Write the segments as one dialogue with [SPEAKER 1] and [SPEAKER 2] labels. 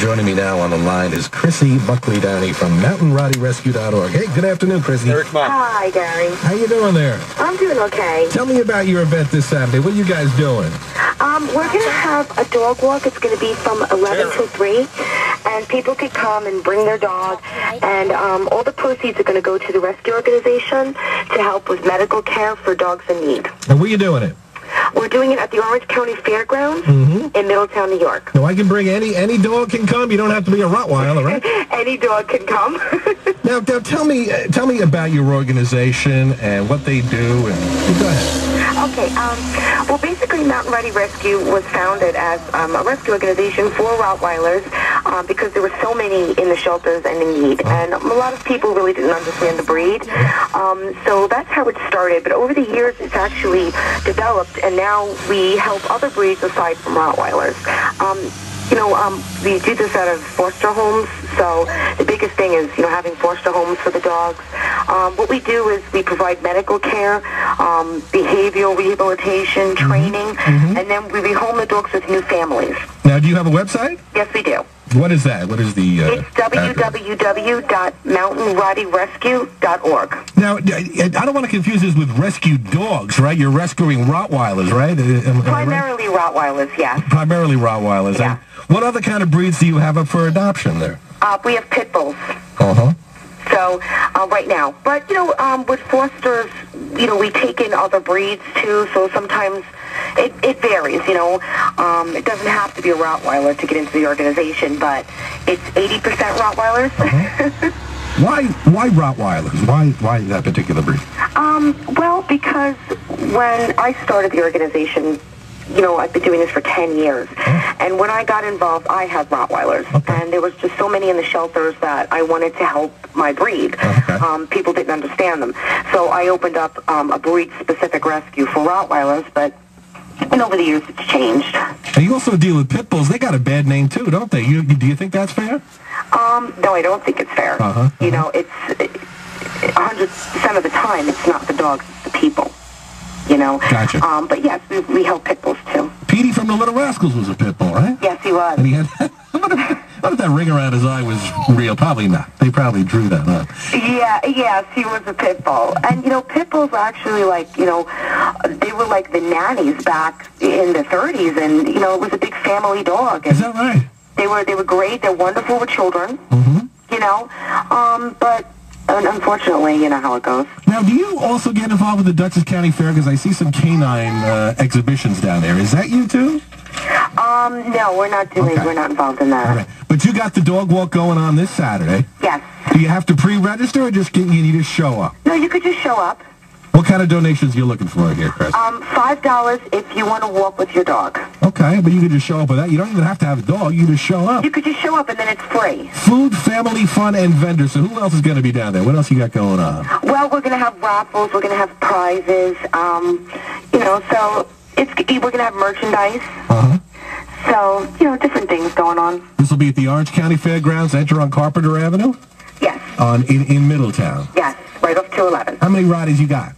[SPEAKER 1] Joining me now on the line is Krissie Buckley-Downey from MountainRottieRescue.org. Hey, good afternoon, Krissie.
[SPEAKER 2] Hi, Gary.
[SPEAKER 1] How you doing there?
[SPEAKER 2] I'm doing okay.
[SPEAKER 1] Tell me about your event this Saturday. What are you guys doing?
[SPEAKER 2] We're going to have a dog walk. It's going to be from 11 to 3, and people could come and bring their dog, and all the proceeds are going to go to the rescue organization to help with medical care for dogs in need.
[SPEAKER 1] And where are you doing it?
[SPEAKER 2] We're doing it at the Orange County Fairgrounds in Middletown, New York.
[SPEAKER 1] So I can bring any dog can come? You don't have to be a Rottweiler, right?
[SPEAKER 2] Any dog can come.
[SPEAKER 1] Now tell me about your organization and what they do. And go ahead.
[SPEAKER 2] Okay, well, basically, Mountain Rottie Rescue was founded as a rescue organization for Rottweilers because there were so many in the shelters and in need, and a lot of people really didn't understand the breed. So that's how it started, but over the years, it's actually developed, and now we help other breeds aside from Rottweilers. We do this out of foster homes, so the biggest thing is, having foster homes for the dogs. What we do is we provide medical care, behavioral rehabilitation, training, and then we rehome the dogs with new families.
[SPEAKER 1] Now, do you have a website?
[SPEAKER 2] Yes, we do.
[SPEAKER 1] What is that? What is the...
[SPEAKER 2] It's www.mountainrottierescue.org.
[SPEAKER 1] Now, I don't want to confuse this with rescue dogs, right? You're rescuing Rottweilers, right?
[SPEAKER 2] Primarily Rottweilers, yes.
[SPEAKER 1] Primarily Rottweilers.
[SPEAKER 2] Yeah.
[SPEAKER 1] And what other kind of breeds do you have up for adoption there?
[SPEAKER 2] We have pit bulls.
[SPEAKER 1] Uh-huh.
[SPEAKER 2] So, right now. But, with fosters, we take in other breeds, too, so sometimes it varies, It doesn't have to be a Rottweiler to get into the organization, but it's 80% Rottweilers.
[SPEAKER 1] Why Rottweilers? Why that particular breed?
[SPEAKER 2] Well, because when I started the organization, I've been doing this for 10 years. And when I got involved, I had Rottweilers. Okay. And there was just so many in the shelters that I wanted to help my breed. Okay. People didn't understand them. So I opened up a breed-specific rescue for Rottweilers, but over the years, it's changed.
[SPEAKER 1] And you also deal with pit bulls. They got a bad name, too, don't they? Do you think that's fair?
[SPEAKER 2] No, I don't think it's fair. It's 100% of the time, it's not the dogs, it's the people.
[SPEAKER 1] Gotcha.
[SPEAKER 2] But yes, we help pit bulls too.
[SPEAKER 1] Petey from the Little Rascals was a pit bull, right?
[SPEAKER 2] Yes, he was.
[SPEAKER 1] And he had what if that ring around his eye was real? Probably not. They probably drew that up.
[SPEAKER 2] Yes, he was a pit bull. And pit bulls were actually they were like the nannies back in the 30s, and it was a big family dog. And
[SPEAKER 1] is that right?
[SPEAKER 2] They were great. They're wonderful with children. But unfortunately, you know how it goes.
[SPEAKER 1] Now, do you also get involved with the Dutchess County Fair? Because I see some canine exhibitions down there. Is that you too?
[SPEAKER 2] No, we're not doing. Okay. We're not involved in that.
[SPEAKER 1] Okay. But you got the dog walk going on this Saturday.
[SPEAKER 2] Yes.
[SPEAKER 1] Do you have to pre-register, or you just show up?
[SPEAKER 2] No, you could just show up.
[SPEAKER 1] What kind of donations are you looking for here, Chris?
[SPEAKER 2] $5 if you want to walk with your dog.
[SPEAKER 1] Okay, but you could just show up with that. You don't even have to have a dog. You just show up.
[SPEAKER 2] You could just show up, and then it's free.
[SPEAKER 1] Food, family, fun, and vendors. So who else is going to be down there? What else you got going on?
[SPEAKER 2] Well, we're going to have raffles. We're going to have prizes. So we're going to have merchandise. So, different things going on.
[SPEAKER 1] This will be at the Orange County Fairgrounds. Enter on Carpenter Avenue?
[SPEAKER 2] Yes.
[SPEAKER 1] In Middletown?
[SPEAKER 2] Yes, right off 211.
[SPEAKER 1] How many Rotties you got?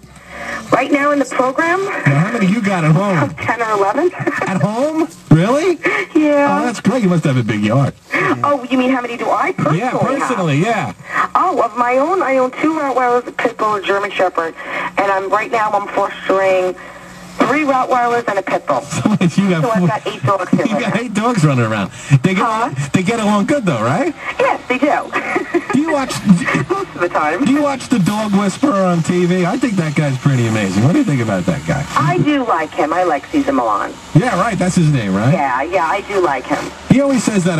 [SPEAKER 2] Right now in the program?
[SPEAKER 1] Now, how many you got at home?
[SPEAKER 2] 10 or 11.
[SPEAKER 1] At home? Really?
[SPEAKER 2] Yeah.
[SPEAKER 1] Oh, that's great. You must have a big yard.
[SPEAKER 2] Oh, you mean how many do I personally
[SPEAKER 1] have?
[SPEAKER 2] Oh, of my own, I own 2 Rottweilers, a Pit Bull, a German Shepherd. And I'm fostering 3 Rottweilers and a Pit Bull. So
[SPEAKER 1] I've
[SPEAKER 2] got 8 dogs here.
[SPEAKER 1] You got 8 dogs running around. They get along good, though, right?
[SPEAKER 2] Yes, they do.
[SPEAKER 1] Do you watch...
[SPEAKER 2] Most of the time.
[SPEAKER 1] Do you watch The Dog Whisperer on TV? I think that guy's pretty amazing. What do you think about that guy?
[SPEAKER 2] I do like him. I like Caesar Milan.
[SPEAKER 1] Yeah, right. That's his name, right?
[SPEAKER 2] Yeah, I do like him.
[SPEAKER 1] He always says that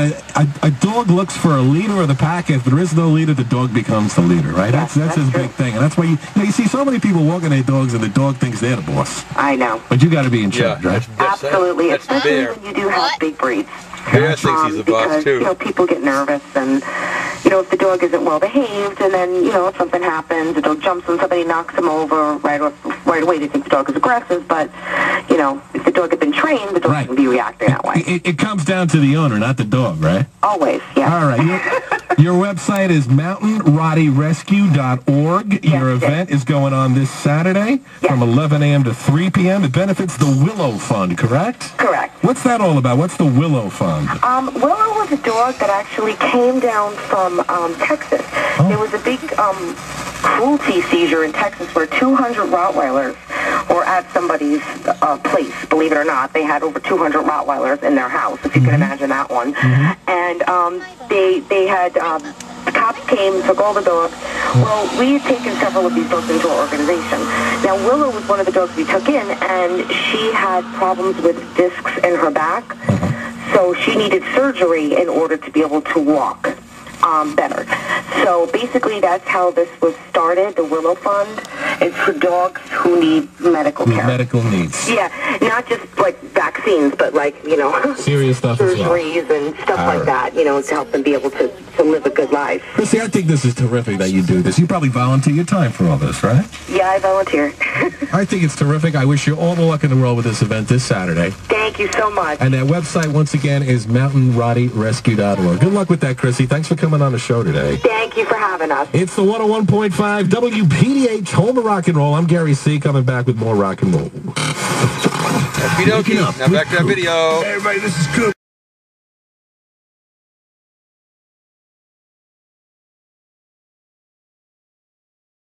[SPEAKER 1] a dog looks for a leader of the pack. If there is no leader, the dog becomes the leader, right?
[SPEAKER 2] Yes,
[SPEAKER 1] that's his big thing. And that's why you see so many people walking their dogs, and the dog thinks they're the boss.
[SPEAKER 2] I know.
[SPEAKER 1] But you got to be in charge, right?
[SPEAKER 2] Absolutely. Especially when you do have big breeds.
[SPEAKER 3] Bear thinks he's the boss, too.
[SPEAKER 2] Because, people get nervous, and, if the dog isn't well behaved, and then, if something happens, the dog jumps and somebody knocks him over right away, they think the dog is aggressive, but, if the dog had been trained, the dog wouldn't be reacting that way.
[SPEAKER 1] It comes down to the owner, not the dog, right?
[SPEAKER 2] Always, yeah.
[SPEAKER 1] All right. Your website is mountainrottierescue.org. Your event is going on this Saturday from 11 a.m. to 3 p.m. It benefits the Willow Fund, correct?
[SPEAKER 2] Correct.
[SPEAKER 1] What's that all about? What's the Willow Fund?
[SPEAKER 2] Willow was a dog that actually came down from Texas.
[SPEAKER 1] Oh.
[SPEAKER 2] There was a big cruelty seizure in Texas where 200 Rottweilers were at somebody's place, believe it or not. They had over 200 Rottweilers in their house, if you can imagine that one. And they had... the cops came, took all the dogs. Well, we had taken several of these dogs into our organization. Now, Willow was one of the dogs we took in, and she had problems with discs in her back. So she needed surgery in order to be able to walk better. So basically, that's how this was started, the Willow Fund. It's for dogs who need medical care.
[SPEAKER 1] Medical needs.
[SPEAKER 2] Yeah, not just like vaccines, but like,
[SPEAKER 1] serious stuff as well.
[SPEAKER 2] Surgeries and stuff like that, to help them be able to live a good life.
[SPEAKER 1] Krissie, I think this is terrific that you do this. You probably volunteer your time for all this, right?
[SPEAKER 2] Yeah, I volunteer.
[SPEAKER 1] I think it's terrific. I wish you all the luck in the world with this event this Saturday.
[SPEAKER 2] Thank you so much.
[SPEAKER 1] And that website, once again, is mountainrottierescue.org. Good luck with that, Krissie. Thanks for coming on the show today.
[SPEAKER 2] Thank you for having us.
[SPEAKER 1] It's the 101.5 WPDH Home of Rock and Roll. I'm Gary C. coming back with more rock and roll.
[SPEAKER 3] Okie dokie. Now back to that video.
[SPEAKER 1] Everybody, this is good.